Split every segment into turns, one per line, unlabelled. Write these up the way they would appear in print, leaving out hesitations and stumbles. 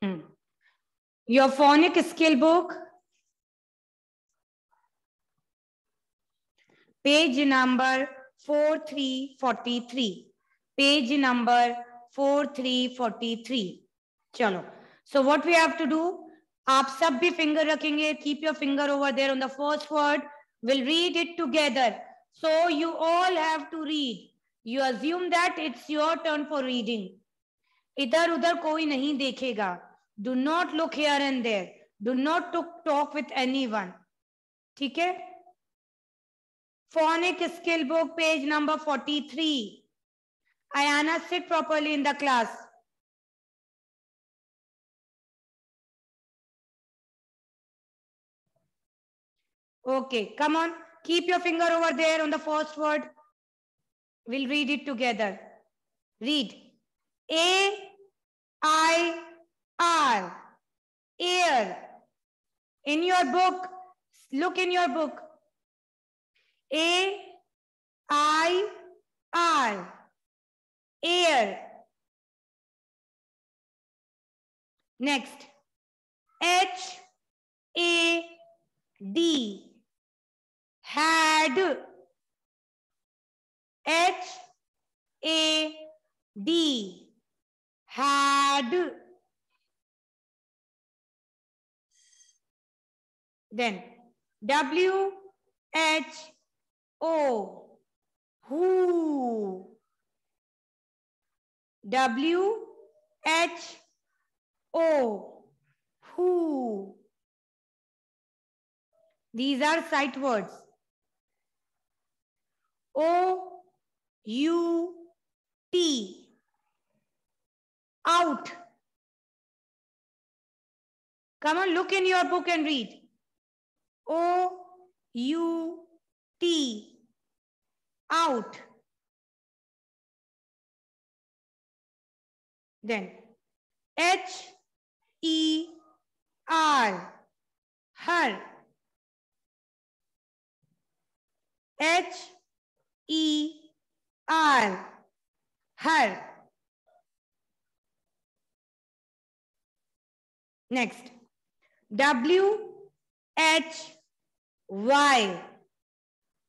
Your phonic skill book, page number 4343. Page number 4343. चलो. So what we have to do? आप सब भी finger रखेंगे. Keep your finger over there on the first word. We'll read it together. So you all have to read. You assume that it's your turn for reading. इधर उधर कोई नहीं देखेगा. Do not look here and there. Do not talk with anyone. ठीक है? Phonic skill book, page number 43. Ayana, sit properly in the class. Okay, come on. Keep your finger over there on the first word. We'll read it together. Read. A-I-R. Air. In your book, look in your book. A-I-R. Air. Next. H-A-D. Had. H-A-D. Had. Then W-H-O. Who. W-H-O. Who. These are sight words. O-U-T. Out. Come on, look in your book and read. O-U-T. Out. Then H-E-R. Her. H-E-R. Her. Next. W-H-Y.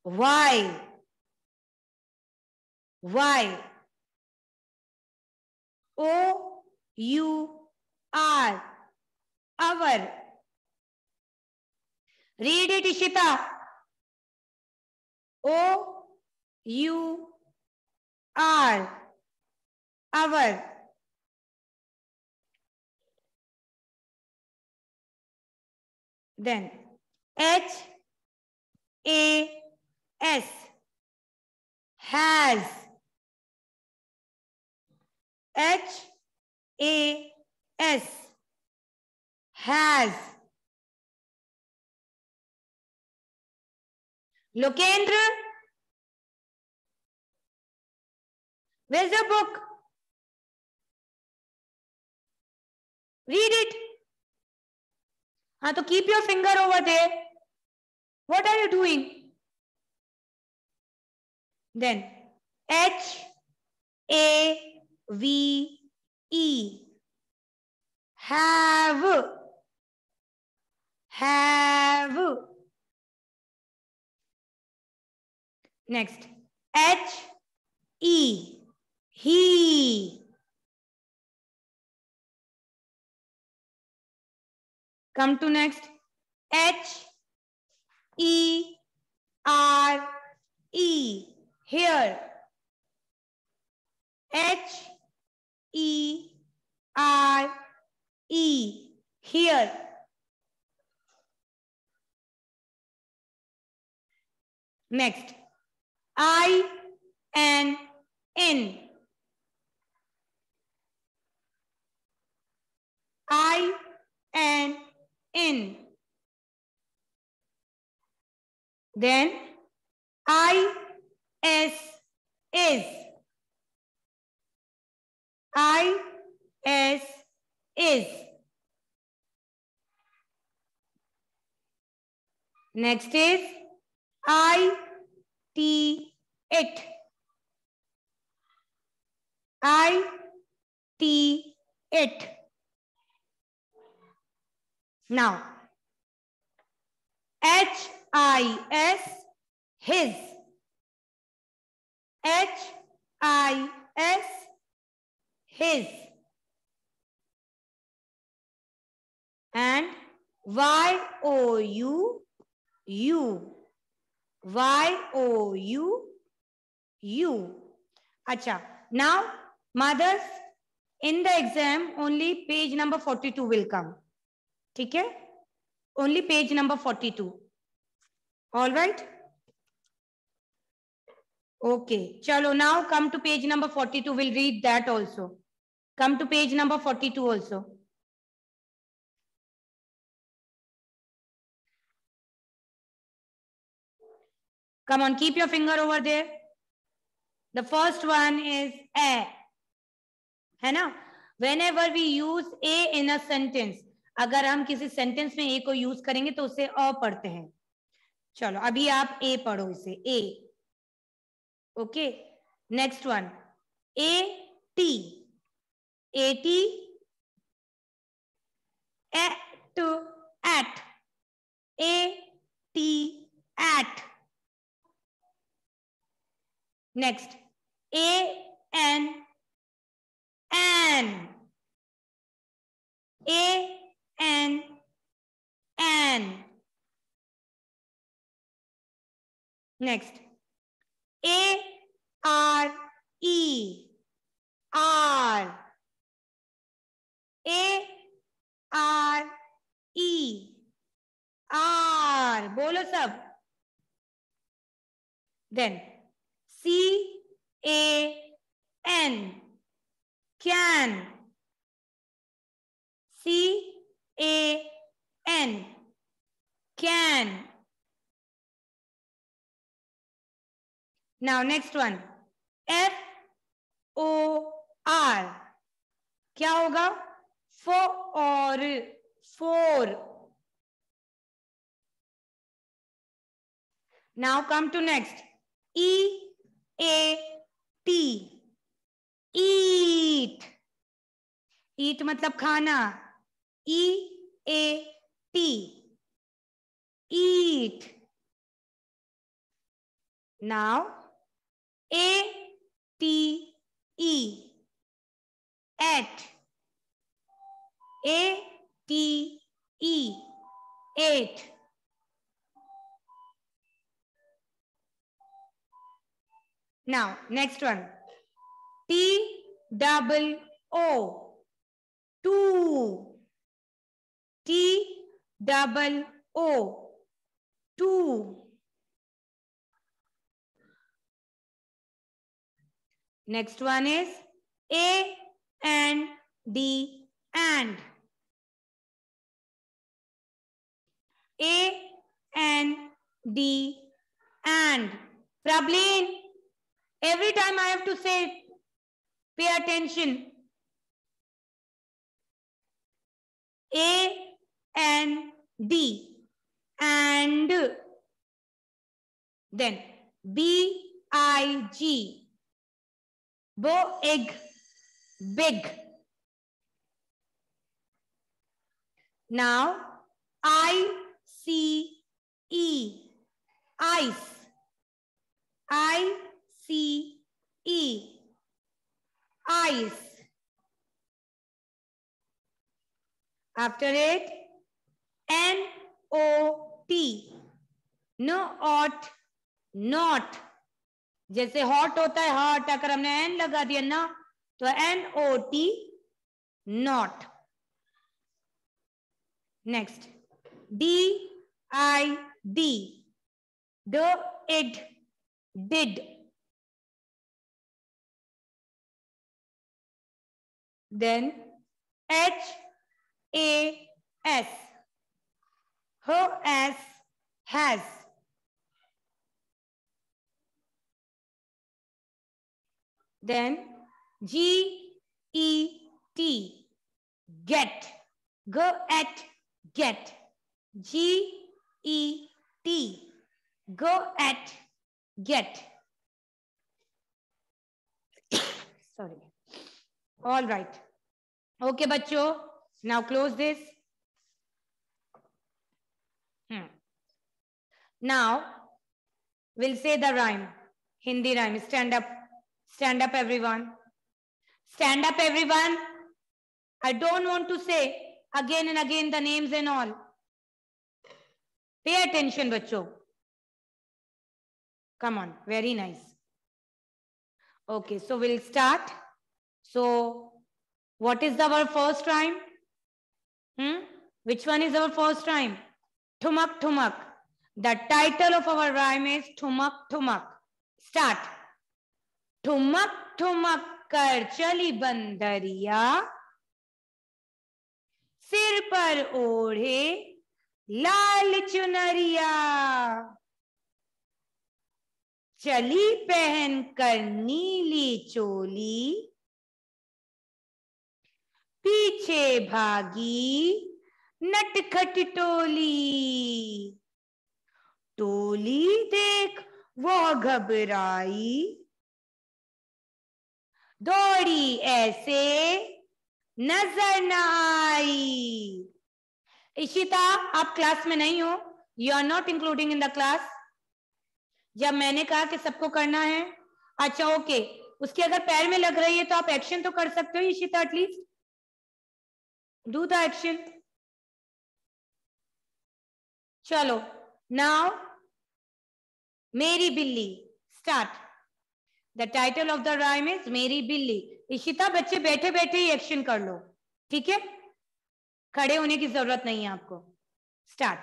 Why. Why. O-U-R. Our. Read it, Ishita. O-U-R. Our. Then H-A-S. Has. H-A-S. Has. Lokendra, where's your book? Read it. So keep your finger over there. What are you doing? Then H-A-V-E. Have. Have. Next. H-E. He. Come to next. H-E-R-E. Here. H-E-R-E. Here. Next. I-N-N. I-N-N. Then I-S is. I-S is. Next is I-T it. I-T it. Now, H-I-S, his. H-I-S, his. And Y-O-U, you. Y-O-U, you. Acha. Now, mothers, in the exam, only page number 42 will come. Okay? Only page number 42. All right? Okay. Chalo, now come to page number 42. We'll read that also. Come to page number 42 also. Come on, keep your finger over there. The first one is a. है ना? Whenever we use a in a sentence, अगर हम किसी sentence में a को use करेंगे तो उसे अ पढ़ते हैं. चलो अभी आप a पढ़ो इसे a. Okay. Next one a t. a t at a t at. Next a n an. a n an. Next a r e r. a r e r. बोलो सब. Then c a n can. c a n can. Now next one f o r. क्या होगा? for. Now come to next e a t. eat. eat मतलब खाना. e a t. eat. Now a t e. at. a t e. eight. Now next one t double o. two. t double o. two. Next one is a and d and. a and d and. Prablin, every time I have to say, pay attention. a and d and. Then big. Big. Big. Now ice. Ice. ice. Ice. After it not. not. not. जैसे hot होता है hot, अगर हमने N लगा दिया ना तो not. Not. Next did. did. Then has. has. Then get. get. get. get. Sorry. All right. Okay, bachcho. Now close this. Now we'll say the rhyme. Hindi rhyme. Stand up. Stand up, everyone. Stand up, everyone. I don't want to say again and again the names and all. Pay attention, bachcho. Come on. Very nice. Okay, so we'll start. So what is our first rhyme? Which one is our first rhyme? Thumak thumak. The title of our rhyme is Thumak thumak. Start. ठुमक ठुमक कर चली बंदरिया, सिर पर ओढ़े लाल चुनरिया, चली पहन कर नीली चोली, पीछे भागी नटखट टोली, टोली देख वो घबराई, दौड़ी ऐसे नजर न आई। इशिता, आप क्लास में नहीं हो, you are not including in the class. जब मैंने कहा कि सबको करना है, अच्छा ओके, उसके अगर पैर में लग रही है तो आप एक्शन तो कर सकते हो Ishita, at least do the action. चलो, नाउ मेरी बिल्ली, start. The title of the rhyme is मेरी बिल्ली। इशिता, बच्चे बैठे बैठे ही एक्शन कर लो, ठीक है? खड़े होने की जरूरत नहीं है आपको। स्टार्ट।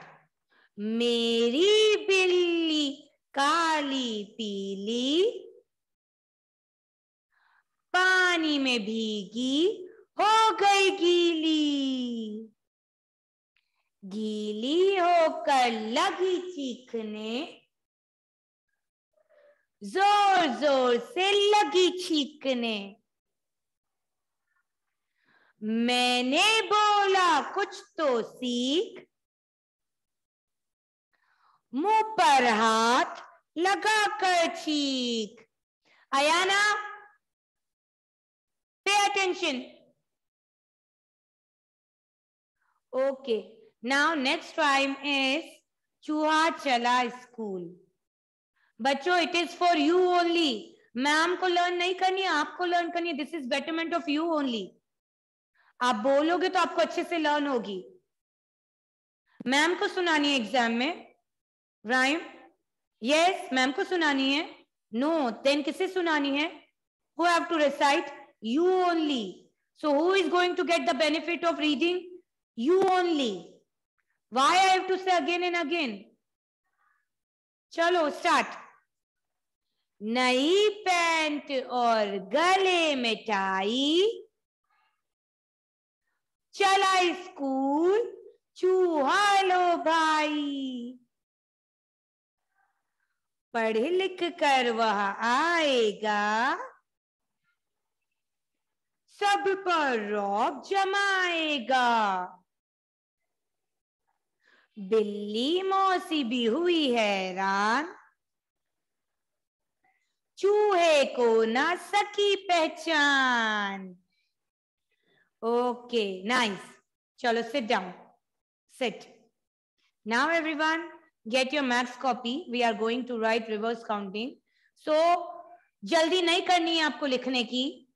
मेरी बिल्ली काली पीली, पानी में भीगी हो गई गीली, गीली होकर लगी चीखने, जोर जोर से लगी छींकने, मैंने बोला कुछ तो सीख, मुंह पर हाथ लगा कर छींक। Ayana, pay attention. Okay, now next rhyme is चूहा चला स्कूल। बच्चों, it is for you only. Ma'am को लर्न नहीं करनी है, आपको लर्न करनी है। This is betterment of you only. आप बोलोगे तो आपको अच्छे से लर्न होगी। मैम को सुनानी है एग्जाम में राइम? यस, मैम को सुनानी है। नो, देन किसे सुनानी है? Who have to recite? You only. So who is going to get the benefit of reading? You only. Why I have to say again and again? चलो start. नई pant और गले में टाई, चला school चूहा लो भाई, पढ़ लिख कर वह आएगा, सब पर रौब जमाएगा। बिल्ली मौसी भी हुई हैरान, चूहे को ना सकी पहचान। Okay, nice. चलो sit down, sit. Now everyone get your maths copy. We are going to write reverse counting. So जल्दी नहीं करनी है आपको लिखने की,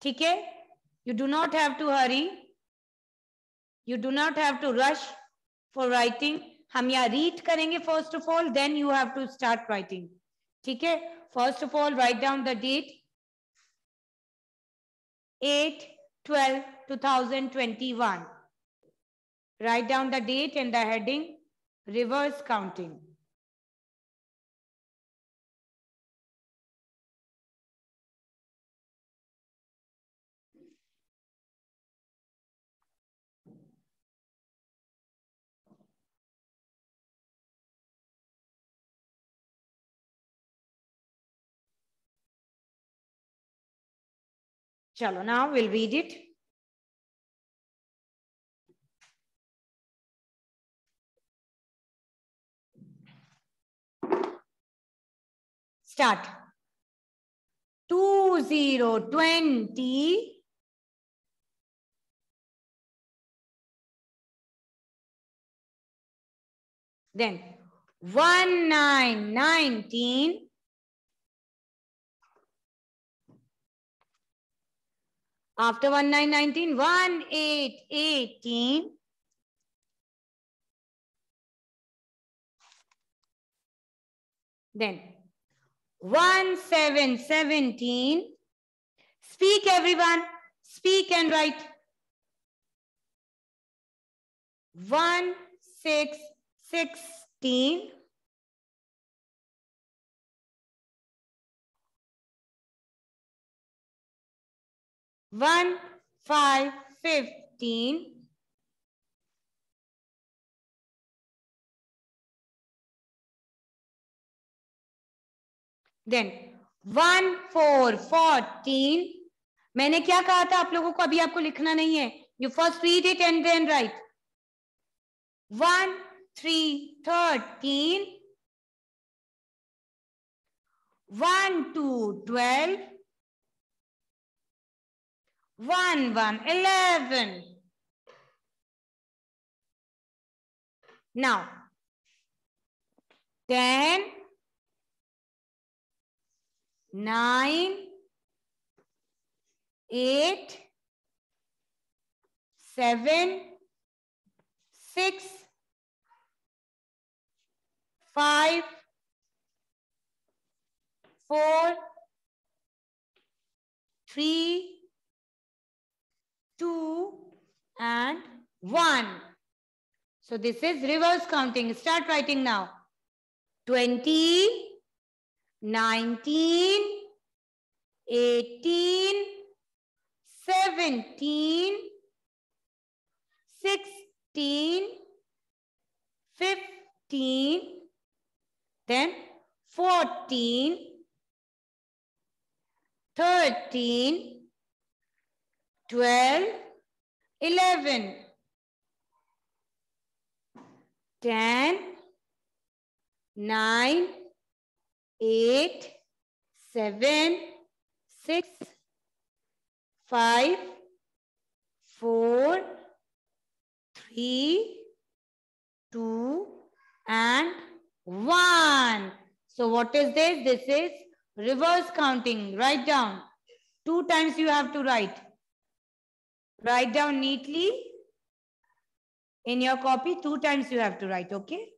ठीक है? You do not have to hurry. You do not have to rush for writing. हम यहाँ read करेंगे first of all, then you have to start writing. ठीक है? First of all, write down the date 8/12/2021. Write down the date and the heading reverse counting. Chalo, now we'll read it. Start. 2020 . Then 1, 9, 19. After 1, 9, 19, 1, 8, 18. Then 1, 7, 17. Speak, everyone. Speak and write. 1, 6, 16. 1, 5, 15. Then 1, 4, 14. मैंने क्या कहा था आप लोगों को? अभी आपको लिखना नहीं है. You first read it and then write. 1, 3, 13. 1, 2, 12. 1, 1, 11. Now 10, 9, 8, 7, 6, 5, 4, 3, 2, and 1. So this is reverse counting. Start writing now. 20, 19, 18, 17, 16, 15, then 14, 13, 12, 11, 10, 9, 8, 7, 6, 5, 4, 3, 2, and 1. So what is this? This is reverse counting. Write down. 2 times you have to write. Write down neatly. In your copy, 2 times you have to write, okay?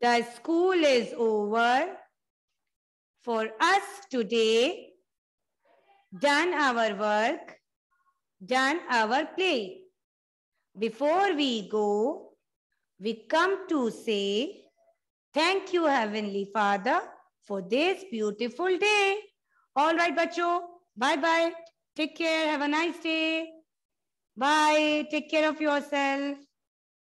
The school is over for us today. Done our work, done our play. Before we go, we come to say, thank you, Heavenly Father, for this beautiful day. All right, bacho. Bye-bye. Take care. Have a nice day. Bye. Take care of yourself.